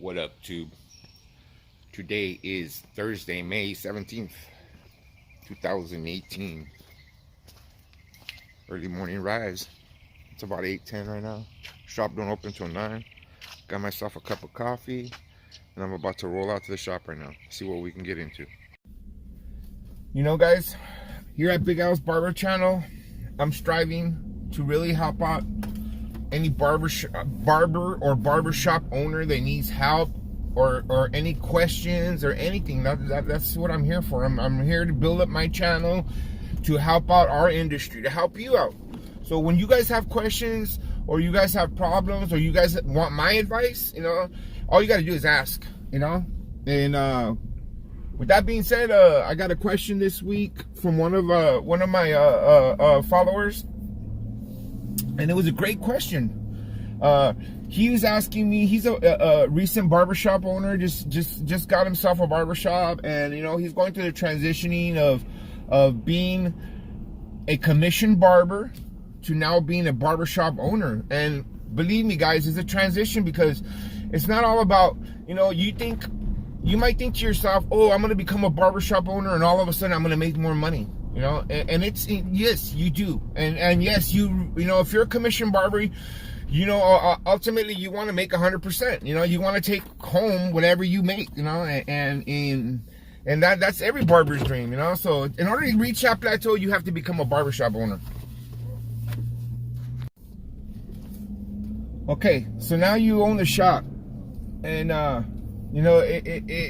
What up, tube? Today is Thursday, May 17th, 2018. Early morning rise. It's about 8:10 right now. Shop don't open till 9. Got myself a cup of coffee, and I'm about to roll out to the shop right now. See what we can get into. You know, guys, here at Big Al's Barber Channel, I'm striving to really help out any barber or barbershop owner that needs help or any questions or anything. That's what I'm here for. I'm here to build up my channel to help out our industry, to help you out. So when you guys have questions or you guys have problems or you guys want my advice, you know, all you got to do is ask, you know. And with that being said, I got a question this week from one of my followers. And it was a great question. He was asking me, he's a recent barbershop owner, just got himself a barbershop, and you know, he's going through the transitioning of being a commissioned barber to now being a barbershop owner. And believe me, guys, it's a transition, because it's not all about, you know, you might think to yourself, oh, I'm going to become a barbershop owner and all of a sudden I'm going to make more money. You know, and it's, yes, you do. And yes, you know, if you're a commissioned barber, you know, ultimately you want to make 100%. You know, you want to take home whatever you make, you know, and that's every barber's dream, you know. So in order to reach that plateau, you have to become a barbershop owner. Okay, so now you own the shop, and you know,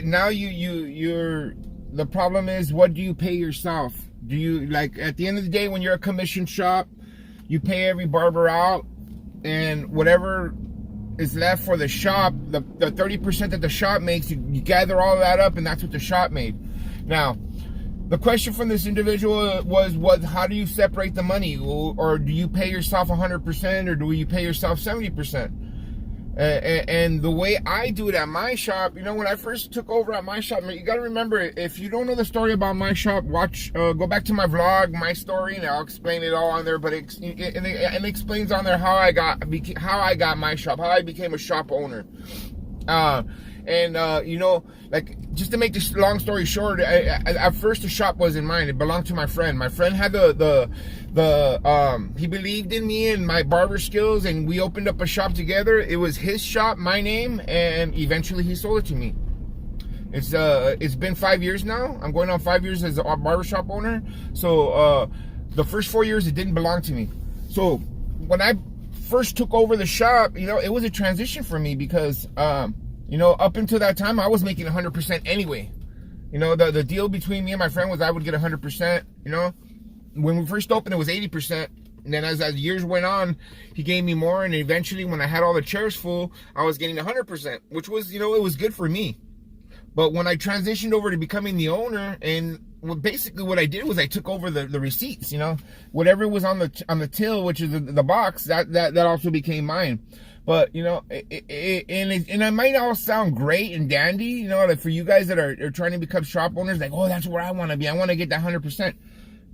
now you're the problem is, what do you pay yourself? Do you, like, at the end of the day, when you're a commission shop, you pay every barber out, and whatever is left for the shop, the 30% that the shop makes, you gather all of that up, and that's what the shop made. Now, the question from this individual was how do you separate the money? Or do you pay yourself 100%, or do you pay yourself 70%? And the way I do it at my shop, you know, when I first took over at my shop, you got to remember, if you don't know the story about my shop, go back to my vlog, my story, and I'll explain it all on there. But it explains on there how I got my shop, how I became a shop owner. You know, like, just to make this long story short, at first the shop wasn't mine. It belonged to my friend. My friend had he believed in me and my barber skills, and we opened up a shop together. It was his shop, my name, and eventually he sold it to me. It's been 5 years now. I'm going on 5 years as a barbershop owner. So the first 4 years it didn't belong to me. So when I first took over the shop, you know, it was a transition for me, because you know, up until that time, I was making 100% anyway. You know, the deal between me and my friend was I would get 100%, you know. When we first opened, it was 80%. And then as years went on, he gave me more. And eventually, when I had all the chairs full, I was getting 100%, which was, you know, it was good for me. But when I transitioned over to becoming the owner, and basically what I did was I took over the receipts, you know. Whatever was on the till, which is the box, that also became mine. But, you know, and it might all sound great and dandy, you know, like for you guys that are trying to become shop owners, like, oh, that's where I want to be. I want to get that 100%.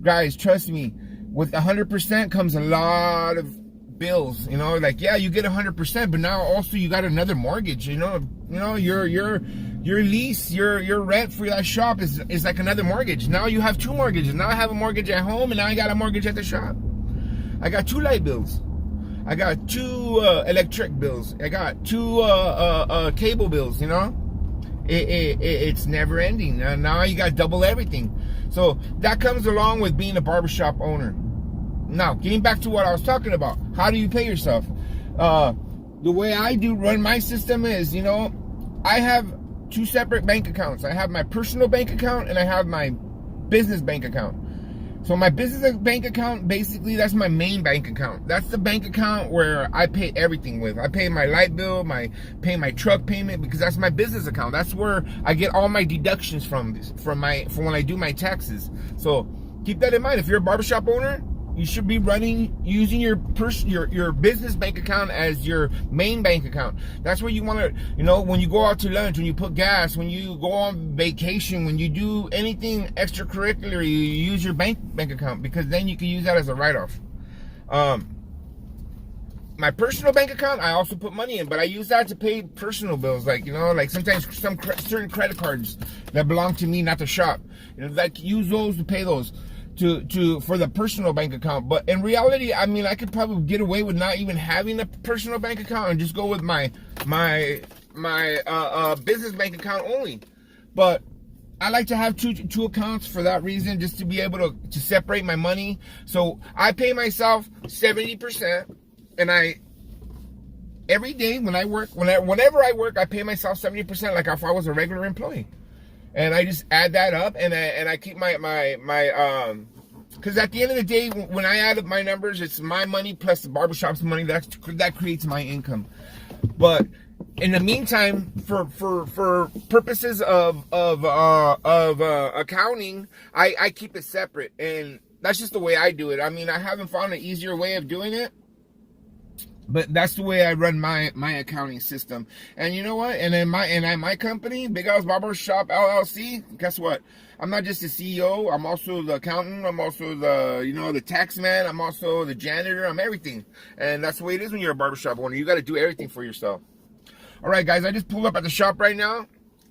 Guys, trust me, with 100% comes a lot of bills, you know, like, yeah, you get 100%, but now also you got another mortgage, you know, your lease, your rent for that shop is like another mortgage. Now you have two mortgages. Now I have a mortgage at home, and now I got a mortgage at the shop. I got two light bills. I got two electric bills. I got two cable bills, you know. It's never ending. Now you got double everything. So that comes along with being a barbershop owner. Now, getting back to what I was talking about, how do you pay yourself? The way I run my system is, you know, I have two separate bank accounts. I have my personal bank account, and I have my business bank account. So my business bank account, basically, that's my main bank account. That's the bank account where I pay everything with. I pay my light bill, pay my truck payment, because that's my business account. That's where I get all my deductions from when I do my taxes. So keep that in mind. If you're a barbershop owner, you should be using your business bank account as your main bank account. That's where you want to, you know, when you go out to lunch, when you put gas, when you go on vacation, when you do anything extracurricular, you use your bank account, because then you can use that as a write-off. my personal bank account, I also put money in, but I use that to pay personal bills, like, you know, like sometimes certain credit cards that belong to me, not the shop. You know, like use those to pay those for the personal bank account. But in reality, I mean, I could probably get away with not even having a personal bank account and just go with my business bank account only. But I like to have two accounts for that reason, just to be able to separate my money. So I pay myself 70%, and every day when I work, whenever I work, I pay myself 70%, like if I was a regular employee. And I just add that up, and I keep my because at the end of the day, when I add up my numbers, it's my money plus the barbershop's money. That creates my income. But in the meantime, for purposes of accounting, I keep it separate, and that's just the way I do it. I mean, I haven't found an easier way of doing it, but that's the way I run my accounting system. And you know what? And in my company, Big Al's Barber Shop LLC, guess what? I'm not just the CEO. I'm also the accountant. I'm also the tax man. I'm also the janitor. I'm everything. And that's the way it is when you're a barbershop owner. You got to do everything for yourself. All right, guys, I just pulled up at the shop right now.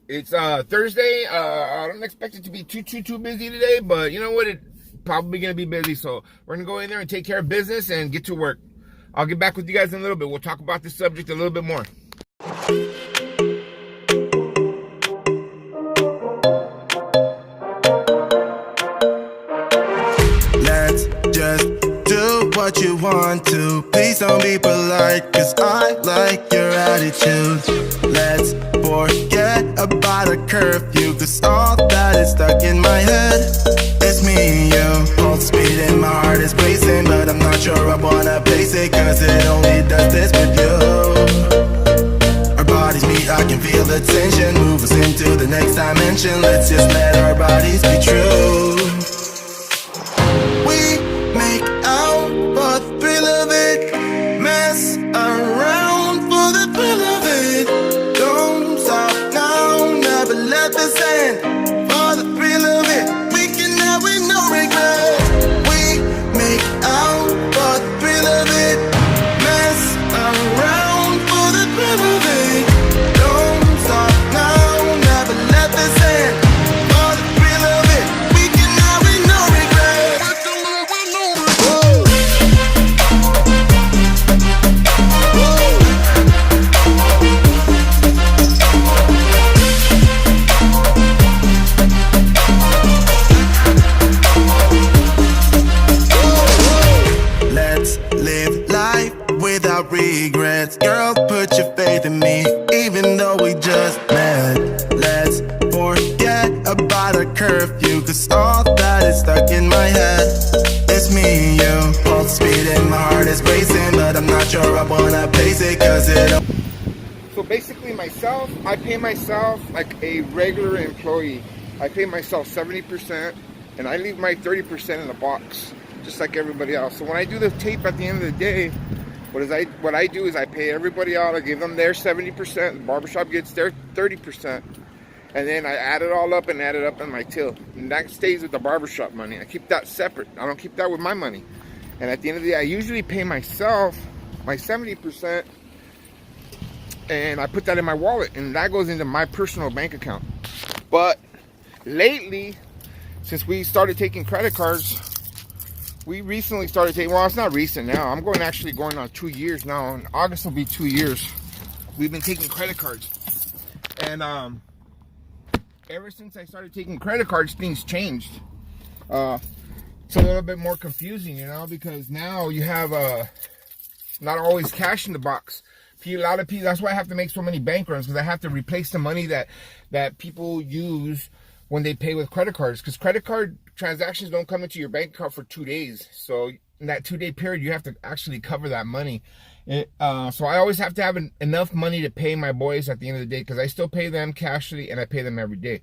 It's Thursday. I don't expect it to be too busy today, but you know what? It's probably going to be busy. So we're going to go in there and take care of business and get to work. I'll get back with you guys in a little bit. We'll talk about this subject a little bit more. Let's just do what you want to. Please don't be polite, cause I like your attitude. Let's forget about a curfew, cause all that is stuck in my head. It's me and you, pulse speed and my heart is racing, but I'm not sure I wanna place it, cause it only does this with you. Our bodies meet, I can feel the tension, move us into the next dimension. Let's just let our bodies be true. We make out for the thrill of it, mess around for the thrill of it. Don't stop now, never let this end. For the thrill of it, we can have it, no regret. We make out for the thrill of it, mess around for the thrill of it. Don't stop now, never let this end. For the thrill of it, we can have it, no regret. Let's live life without regrets. Girl, put your faith in me, even though we just met. Let's forget about a curfew, cause all that is stuck in my head. It's me and you, pulse speed and my heart is racing, but I'm not sure I wanna place it, cause it. So basically myself, I pay myself like a regular employee. I pay myself 70%, and I leave my 30% in the box, just like everybody else. So when I do the tape at the end of the day, what I do is I pay everybody out. I give them their 70%. The barbershop gets their 30%. And then I add it all up and add it up in my till. And that stays with the barbershop money. I keep that separate. I don't keep that with my money. And at the end of the day, I usually pay myself my 70%. And I put that in my wallet. And that goes into my personal bank account. But lately, since we started taking credit cards, we recently started taking, well, it's not recent now. I'm actually going on 2 years now. In August will be 2 years. We've been taking credit cards. And ever since I started taking credit cards, things changed. It's a little bit more confusing, you know, because now you have not always cash in the box. A lot of people, that's why I have to make so many bank runs, because I have to replace the money that people use when they pay with credit cards, because credit card transactions don't come into your bank account for 2 days. So in that 2-day period, you have to actually cover that money. So I always have to have enough money to pay my boys at the end of the day, because I still pay them cashly and I pay them every day.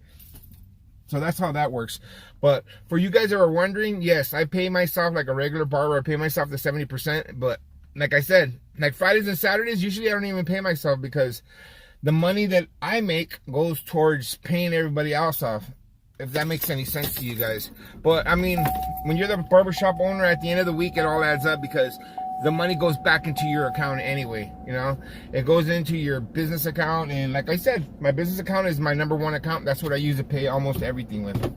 So that's how that works. But for you guys that are wondering, yes, I pay myself like a regular barber. I pay myself the 70%. But like I said, like Fridays and Saturdays, usually I don't even pay myself, because the money that I make goes towards paying everybody else off, if that makes any sense to you guys. But I mean, when you're the barbershop owner, at the end of the week, it all adds up, because the money goes back into your account anyway. You know, it goes into your business account, and like I said, my business account is my #1 account. That's what I use to pay almost everything with.